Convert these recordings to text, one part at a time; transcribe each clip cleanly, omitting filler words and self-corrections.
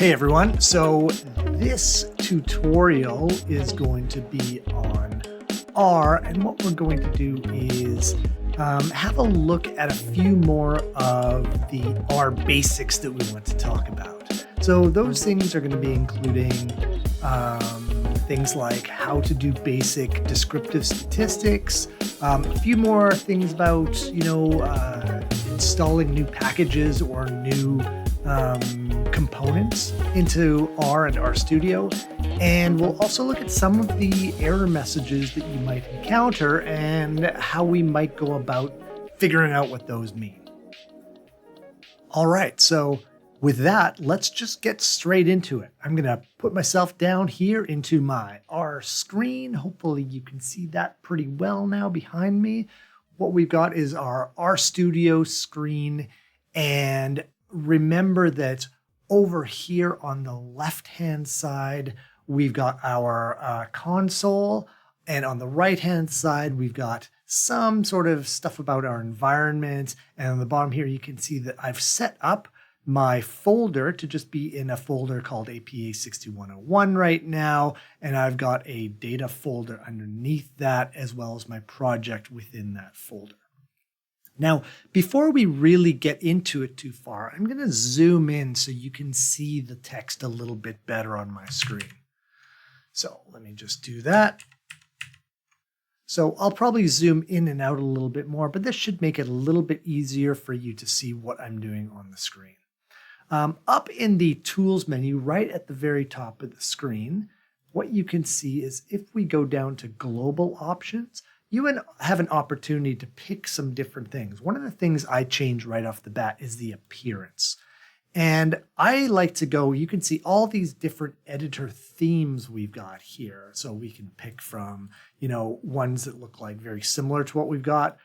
Hey everyone, so this tutorial is going to be on R, and what we're going to do is have a look at a few more of the R basics that we want to talk about. So those things are going to be including things like how to do basic descriptive statistics, a few more things about, installing new packages or new components into R and RStudio. And we'll also look at some of the error messages that you might encounter and how we might go about figuring out what those mean. All right, so with that, let's just get straight into it. I'm going to put myself down here into my R screen. Hopefully you can see that pretty well now behind me. What we've got is our RStudio screen, and remember that over here on the left-hand side, we've got our console, and on the right-hand side, we've got some sort of stuff about our environment. And on the bottom here, you can see that I've set up my folder to just be in a folder called APA 6101 right now. And I've got a data folder underneath that, as well as my project within that folder. Now, before we really get into it too far, I'm going to zoom in so you can see the text a little bit better on my screen. So let me just do that. So I'll probably zoom in and out a little bit more, but this should make it a little bit easier for you to see what I'm doing on the screen. Up in the Tools menu, right at the very top of the screen, what you can see is if we go down to Global Options, you have an opportunity to pick some different things. One of the things I change right off the bat is the appearance. And I like to go, you can see all these different editor themes we've got here. So we can pick from, ones that look like very similar to what we've got.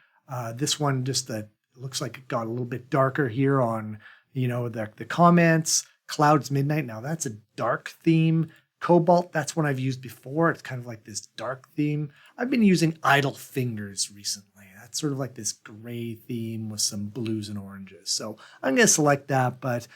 This one just that looks like it got a little bit darker here on, the comments. Clouds Midnight, now that's a dark theme. Cobalt, that's one I've used before. It's kind of like this dark theme. I've been using Idle Fingers recently. That's sort of like this gray theme with some blues and oranges. So I'm going to select that, but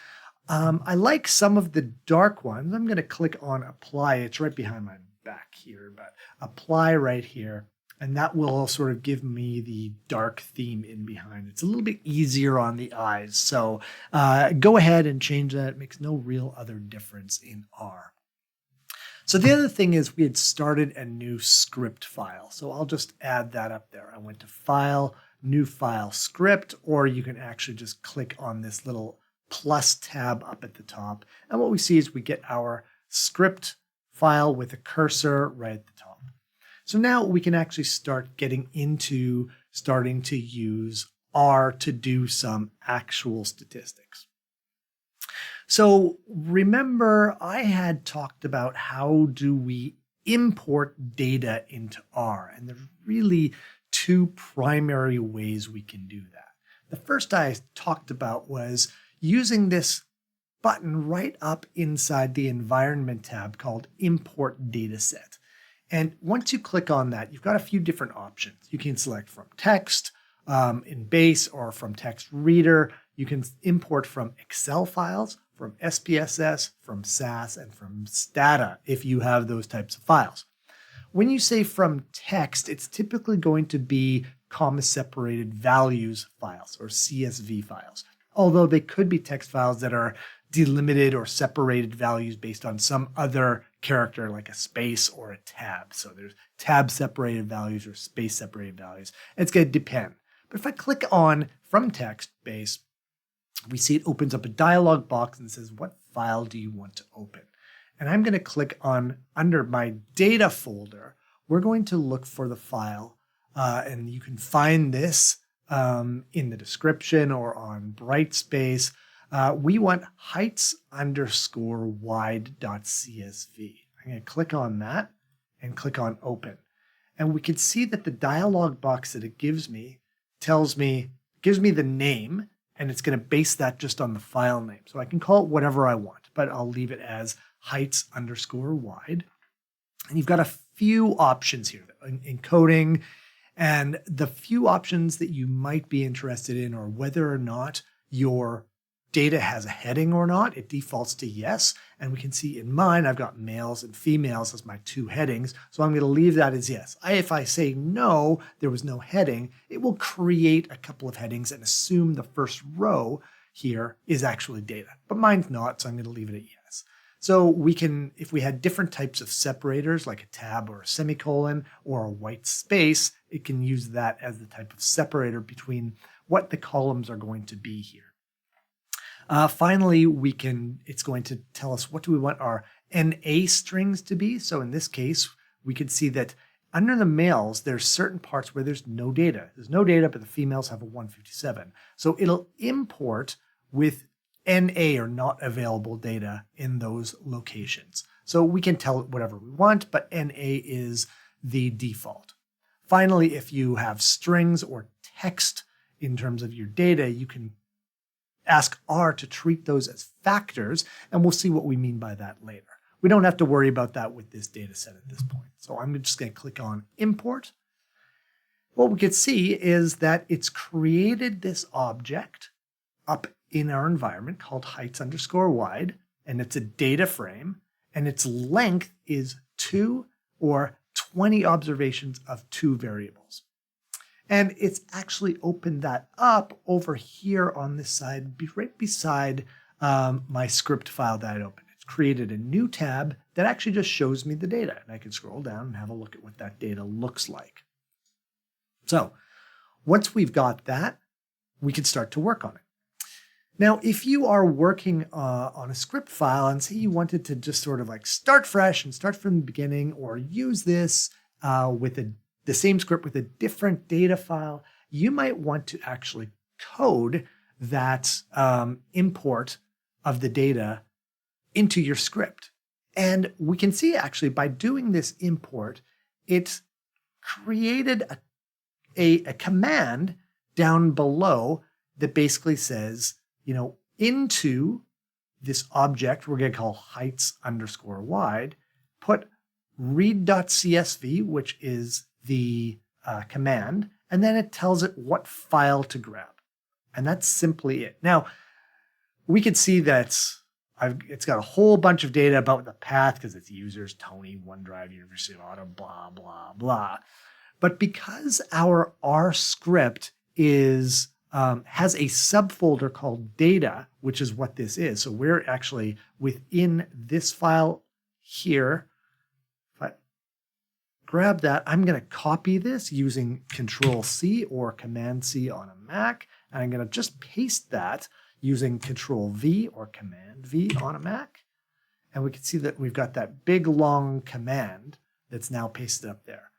I like some of the dark ones. I'm going to click on Apply. It's right behind my back here, but Apply right here. And that will sort of give me the dark theme in behind. It's a little bit easier on the eyes. So go ahead and change that. It makes no real other difference in R. So the other thing is we had started a new script file. So I'll just add that up there. I went to File, New File, Script, or you can actually just click on this little plus tab up at the top. And what we see is we get our script file with a cursor right at the top. So now we can actually start getting into starting to use R to do some actual statistics. So remember, I had talked about how do we import data into R, and there's really two primary ways we can do that. The first I talked about was using this button right up inside the Environment tab called Import Dataset. And once you click on that, you've got a few different options. You can select from text in base or from text reader. You can import from Excel files, from SPSS, from SAS, and from Stata if you have those types of files. When you say from text, it's typically going to be comma-separated values files or CSV files, although they could be text files that are delimited or separated values based on some other character like a space or a tab. So there's tab-separated values or space-separated values. It's going to depend. But if I click on from text base, we see it opens up a dialog box and says, what file do you want to open? And I'm going to click on under my data folder. We're going to look for the file, and you can find this in the description or on Brightspace. We want heights_wide.csv. I'm going to click on that and click on open. And we can see that the dialog box that it gives me gives me the name, and it's going to base that just on the file name. So I can call it whatever I want, but I'll leave it as heights_wide. And you've got a few options here, encoding, and the few options that you might be interested in are whether or not your data has a heading or not. It defaults to yes. And we can see in mine, I've got males and females as my two headings. So I'm going to leave that as yes. If I say no, there was no heading, it will create a couple of headings and assume the first row here is actually data. But mine's not, so I'm going to leave it at yes. So we can, if we had different types of separators, like a tab or a semicolon or a white space, it can use that as the type of separator between what the columns are going to be here. Finally, it's going to tell us what do we want our NA strings to be. So in this case, we could see that under the males, there's certain parts where there's no data. There's no data, but the females have a 157. So it'll import with NA or not available data in those locations. So we can tell it whatever we want, but NA is the default. Finally, if you have strings or text in terms of your data, you can ask R to treat those as factors, and we'll see what we mean by that later. We don't have to worry about that with this data set at this point. So I'm just going to click on import. What we can see is that it's created this object up in our environment called heights_wide, and it's a data frame, and its length is 2 or 20 observations of 2 variables. And it's actually opened that up over here on this side, right beside my script file that I opened. It's created a new tab that actually just shows me the data. And I can scroll down and have a look at what that data looks like. So once we've got that, we can start to work on it. Now, if you are working on a script file and say you wanted to just sort of like start fresh and start from the beginning, or use this with the same script with a different data file, you might want to actually code that import of the data into your script. And we can see actually by doing this import, it created a command down below that basically says, into this object we're going to call heights_wide, put read.csv, which is the command, and then it tells it what file to grab. And that's simply it. Now, we can see that it's got a whole bunch of data about the path because it's users, Tony, OneDrive, University of Auto, blah, blah, blah. But because our R script has a subfolder called data, which is what this is. So we're actually within this file here. Grab that. I'm going to copy this using Control-C or Command-C on a Mac. And I'm going to just paste that using Control-V or Command-V on a Mac. And we can see that we've got that big, long command that's now pasted up there.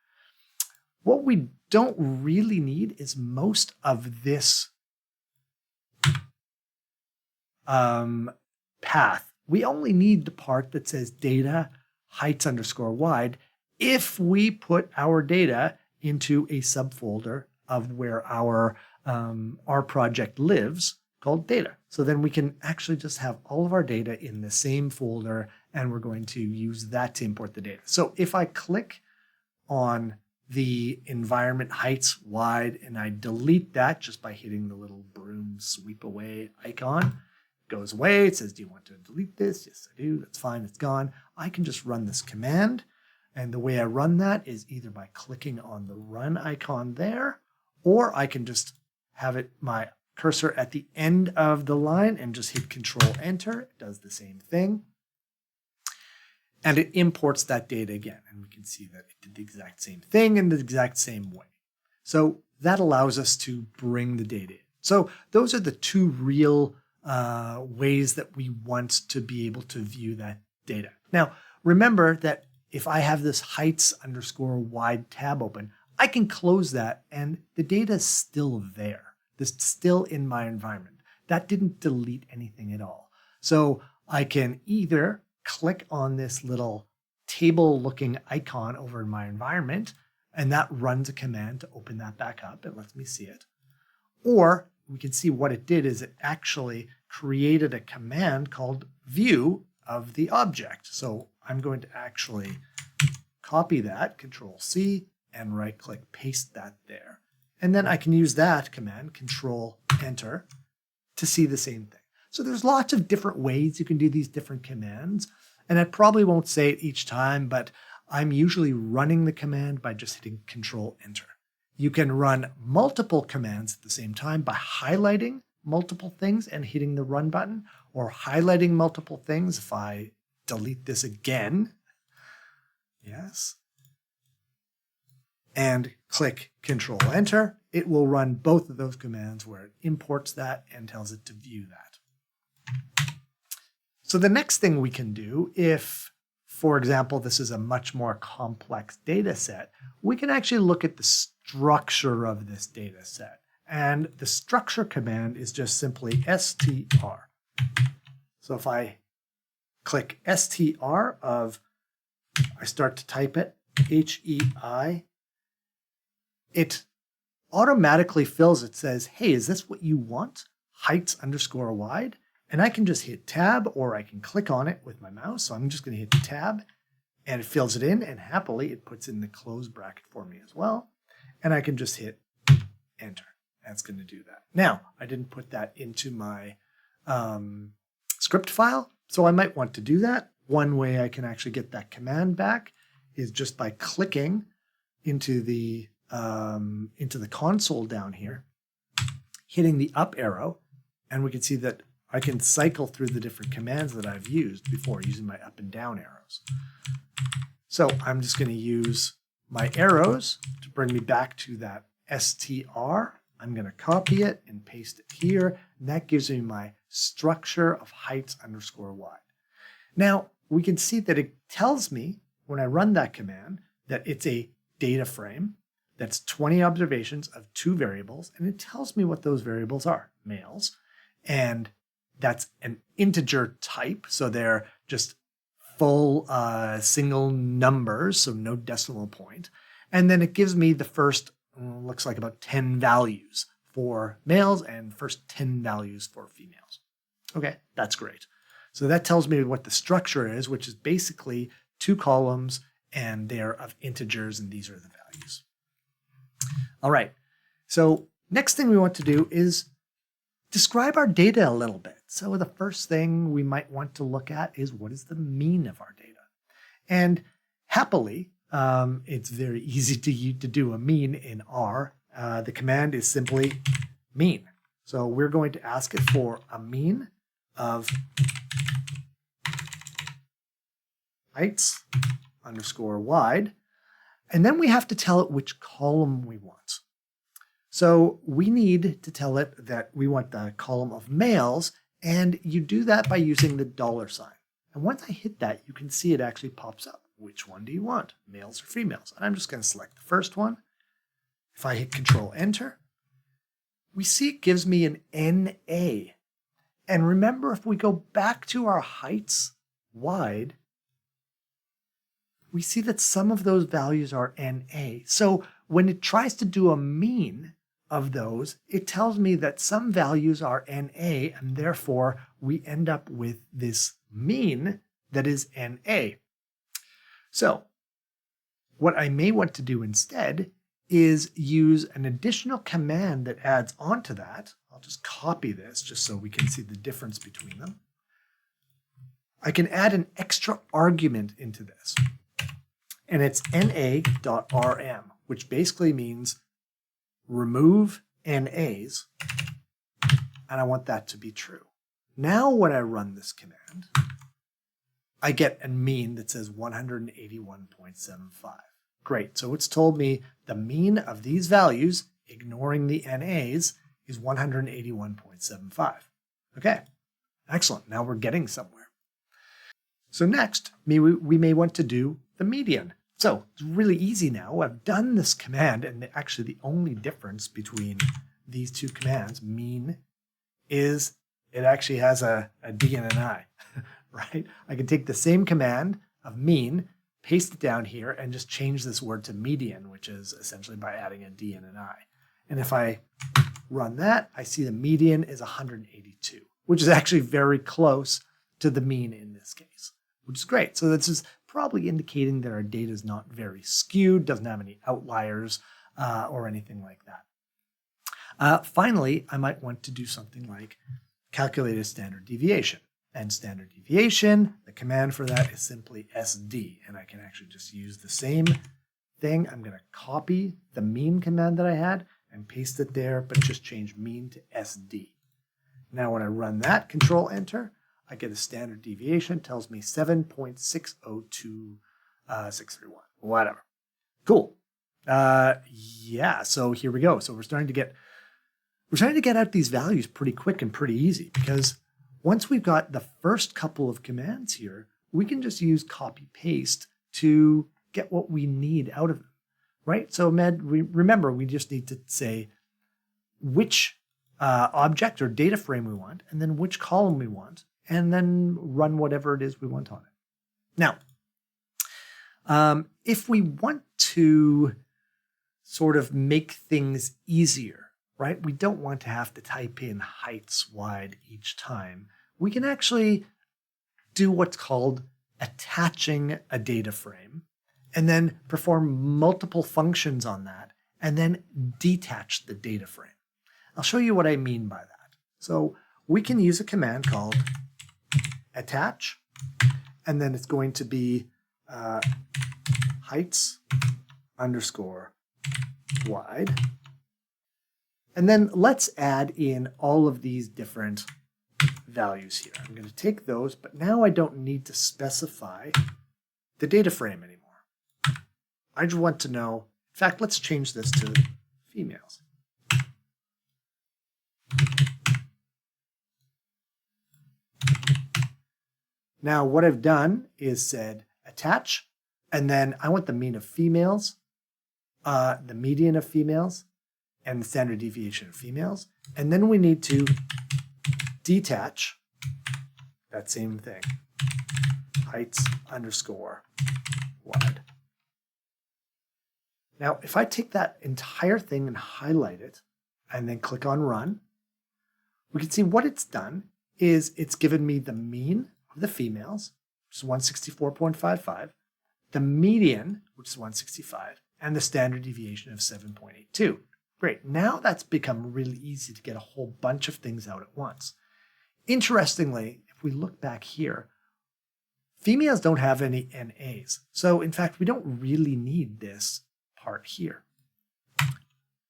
What we don't really need is most of this path. We only need the part that says data heights_wide if we put our data into a subfolder of where our project lives called data. So then we can actually just have all of our data in the same folder, and we're going to use that to import the data. So if I click on the environment heights wide and I delete that just by hitting the little broom sweep away icon, it goes away. It says, do you want to delete this? Yes, I do. That's fine. It's gone. I can just run this command. And the way I run that is either by clicking on the run icon there, or I can just have my cursor at the end of the line and just hit Control Enter. It does the same thing. And it imports that data again. And we can see that it did the exact same thing in the exact same way. So that allows us to bring the data in. So those are the two real ways that we want to be able to view that data. Now, remember that if I have this heights_wide tab open, I can close that and the data is still there. It's still in my environment. That didn't delete anything at all. So I can either click on this little table-looking icon over in my environment, and that runs a command to open that back up. It lets me see it. Or we can see what it did is it actually created a command called view of the object. So I'm going to actually copy that, Control-C, and right-click, paste that there. And then I can use that command, Control-Enter, to see the same thing. So there's lots of different ways you can do these different commands. And I probably won't say it each time, but I'm usually running the command by just hitting Control Enter. You can run multiple commands at the same time by highlighting multiple things and hitting the run button, or highlighting multiple things. If I delete this again, yes, and click Control Enter, it will run both of those commands where it imports that and tells it to view that. So the next thing we can do, if, for example, this is a much more complex data set, we can actually look at the structure of this data set. And the structure command is just simply str. So if I click str I start to type it, HEI, it automatically fills it, says, hey, is this what you want? Heights underscore wide. And I can just hit tab, or I can click on it with my mouse. So I'm just going to hit tab, and it fills it in, and happily it puts in the close bracket for me as well. And I can just hit enter. That's going to do that. Now, I didn't put that into my script file, so I might want to do that. One way I can actually get that command back is just by clicking into the console down here, hitting the up arrow, and we can see that I can cycle through the different commands that I've used before using my up and down arrows. So I'm just going to use my arrows to bring me back to that str. I'm going to copy it and paste it here, and that gives me my structure of heights underscore wide. Now, we can see that it tells me when I run that command that it's a data frame that's 20 observations of 2 variables, and it tells me what those variables are, males, and that's an integer type, so they're just full single numbers, so no decimal point. And then it gives me the first, looks like about 10 values for males and first 10 values for females. Okay, that's great. So that tells me what the structure is, which is basically 2 columns, and they're of integers, and these are the values. All right, so next thing we want to do is describe our data a little bit. So the first thing we might want to look at is, what is the mean of our data? And happily, it's very easy to do a mean in R. The command is simply mean. So we're going to ask it for a mean of heights underscore wide. And then we have to tell it which column we want. So we need to tell it that we want the column of males, and you do that by using the $sign. And once I hit that, you can see it actually pops up. Which one do you want, males or females? And I'm just going to select the first one. If I hit Control Enter, we see it gives me an NA. And remember, if we go back to our heights wide, we see that some of those values are NA. So when it tries to do a mean of those, it tells me that some values are NA, and therefore we end up with this mean that is NA. So what I may want to do instead is use an additional command that adds onto that. I'll just copy this just so we can see the difference between them. I can add an extra argument into this, and it's na.rm, which basically means remove NAs, and I want that to be true. Now when I run this command, I get a mean that says 181.75. Great, so it's told me the mean of these values, ignoring the NAs, is 181.75. Okay, excellent, now we're getting somewhere. So next, we may want to do the median. So it's really easy now. I've done this command, and actually the only difference between these 2 commands, mean, is it actually has a D and an I, right? I can take the same command of mean, paste it down here, and just change this word to median, which is essentially by adding a D and an I. And if I run that, I see the median is 182, which is actually very close to the mean in this case, which is great. So this is probably indicating that our data is not very skewed, doesn't have any outliers or anything like that. Finally, I might want to do something like calculated standard deviation. And standard deviation, the command for that is simply SD. And I can actually just use the same thing. I'm going to copy the mean command that I had and paste it there, but just change mean to SD. Now when I run that, Control Enter, I get a standard deviation, tells me 7.602631, whatever. Cool. Yeah, so here we go. So we're starting to get out these values pretty quick and pretty easy, because once we've got the first couple of commands here, we can just use copy paste to get what we need out of them, right? So remember, we just need to say which object or data frame we want, and then which column we want, and then run whatever it is we want on it. Now, if we want to sort of make things easier, right? We don't want to have to type in heights wide each time. We can actually do what's called attaching a data frame and then perform multiple functions on that and then detach the data frame. I'll show you what I mean by that. So we can use a command called attach, and then it's going to be heights underscore wide. And then let's add in all of these different values here. I'm going to take those, but now I don't need to specify the data frame anymore. I just want to know, in fact, let's change this to females. Now what I've done is said attach, and then I want the mean of females, the median of females, and the standard deviation of females. And then we need to detach that same thing, heights underscore wide. Now, if I take that entire thing and highlight it and then click on run, we can see what it's done is it's given me the mean of the females, which is 164.55, the median, which is 165, and the standard deviation of 7.82. Great. Now that's become really easy to get a whole bunch of things out at once. Interestingly, if we look back here, females don't have any NAs. So in fact, we don't really need this part here.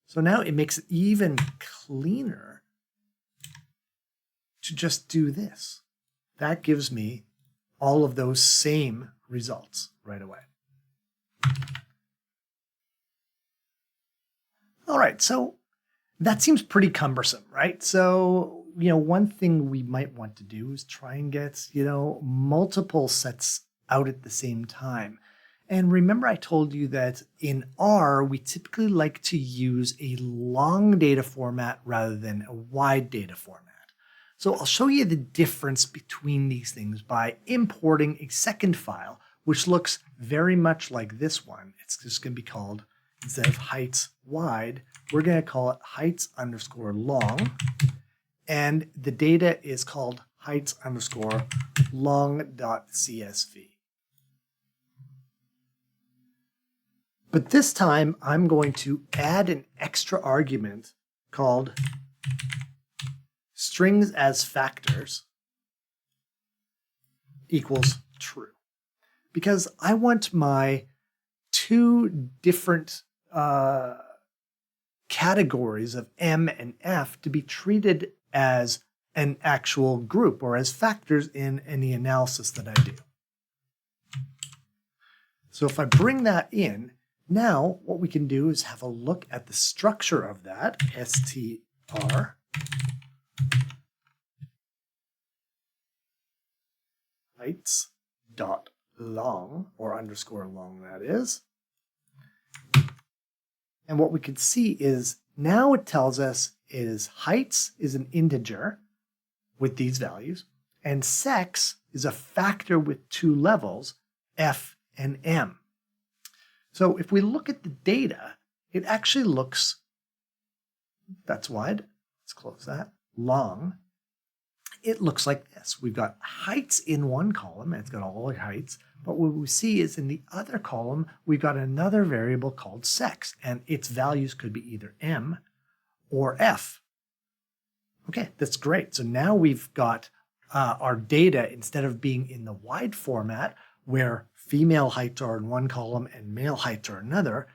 So now it makes it even cleaner to just do this. That gives me all of those same results right away. All right, so that seems pretty cumbersome, right? So, one thing we might want to do is try and get, multiple sets out at the same time. And remember I told you that in R, we typically like to use a long data format rather than a wide data format. So I'll show you the difference between these things by importing a second file, which looks very much like this one. It's just going to be called, instead of heights wide, we're going to call it heights underscore long. And the data is called heights underscore long.csv. But this time I'm going to add an extra argument called strings as factors equals true. Because I want my two different categories of M and F to be treated as an actual group or as factors in any analysis that I do. So if I bring that in, now what we can do is have a look at the structure of that, str heights dot long, or underscore long that is. And what we can see is now it tells us is heights is an integer with these values, and sex is a factor with two levels, F and M. So if we look at the data, it actually looks, that's wide, let's close that, long. It looks like this. We've got heights in one column, and it's got all the heights, but what we see is in the other column, we've got another variable called sex, and its values could be either M or F. Okay, that's great. So now we've got our data, instead of being in the wide format where female heights are in one column and male heights are another,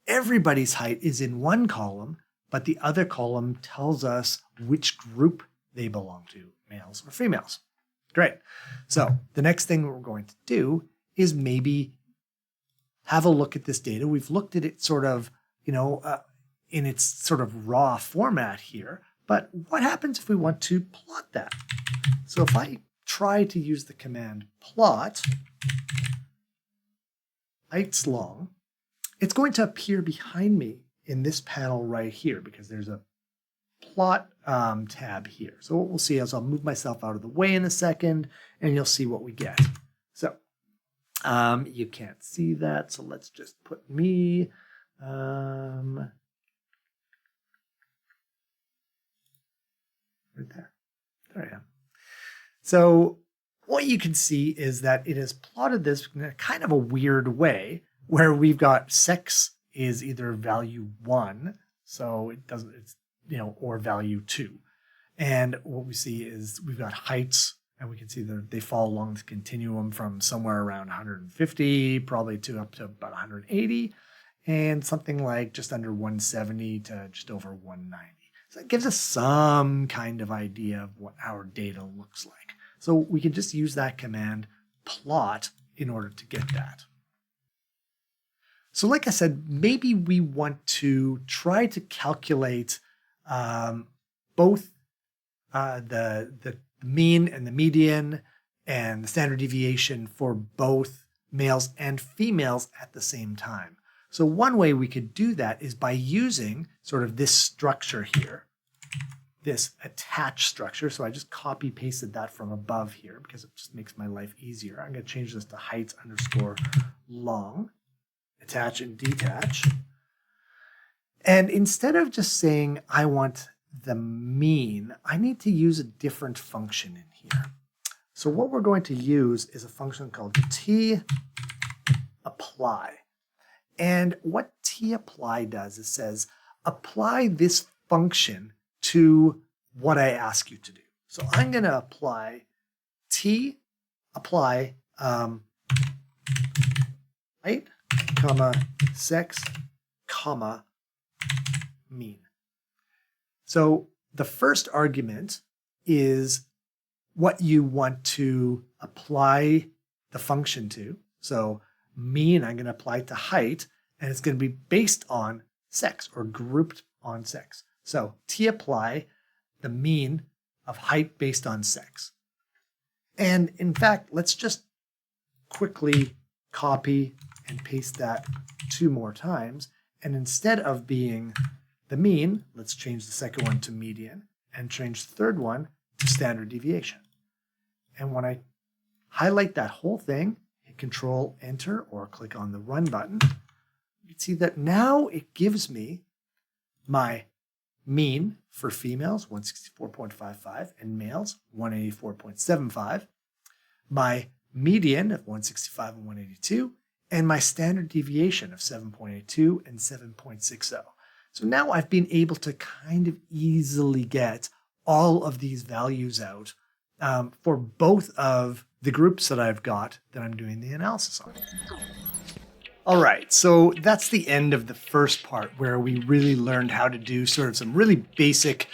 everybody's height is in one column, but the other column tells us which group they belong to, males or females. Great. So the next thing we're going to do is maybe have a look at this data. We've looked at it sort of, in its sort of raw format here, but what happens if we want to plot that? So if I try to use the command plot heights long, it's going to appear behind me in this panel right here because there's a plot tab here. So what we'll see is I'll move myself out of the way in a second and you'll see what we get. So you can't see that, so let's just put me right there. There I am. So what you can see is that it has plotted this in a kind of a weird way where we've got sex is either value 1, so it doesn't, it's, or value 2. And what we see is we've got heights, and we can see that they fall along the continuum from somewhere around 150, probably to up to about 180, and something like just under 170 to just over 190. So it gives us some kind of idea of what our data looks like. So we can just use that command plot in order to get that. So like I said, maybe we want to try to calculate both the mean and the median and the standard deviation for both males and females at the same time. So one way we could do that is by using sort of this structure here, this attach structure. So I just copy pasted that from above here because it just makes my life easier. I'm going to change this to heights underscore long, attach and detach. And instead of just saying I want the mean, I need to use a different function in here. So what we're going to use is a function called tapply. And what tapply does is says, apply this function to what I ask you to do. So I'm going to apply height, comma, sex, comma, mean. So the first argument is what you want to apply the function to. So mean, I'm going to apply to height, and it's going to be based on sex or grouped on sex. So tapply the mean of height based on sex. And in fact, let's just quickly copy and paste that 2 more times. And instead of being the mean, let's change the second one to median and change the third one to standard deviation. And when I highlight that whole thing, hit Control Enter or click on the Run button, you can see that now it gives me my mean for females, 164.55, and males, 184.75, my median of 165 and 182, and my standard deviation of 7.82 and 7.60. So now I've been able to kind of easily get all of these values out for both of the groups that I've got that I'm doing the analysis on. All right, so that's the end of the first part where we really learned how to do sort of some really basic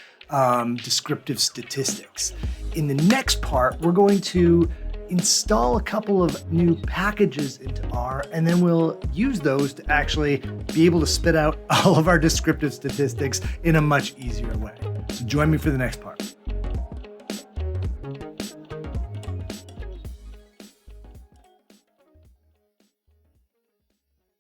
descriptive statistics. In the next part, we're going to install a couple of new packages into R, and then we'll use those to actually be able to spit out all of our descriptive statistics in a much easier way. So join me for the next part.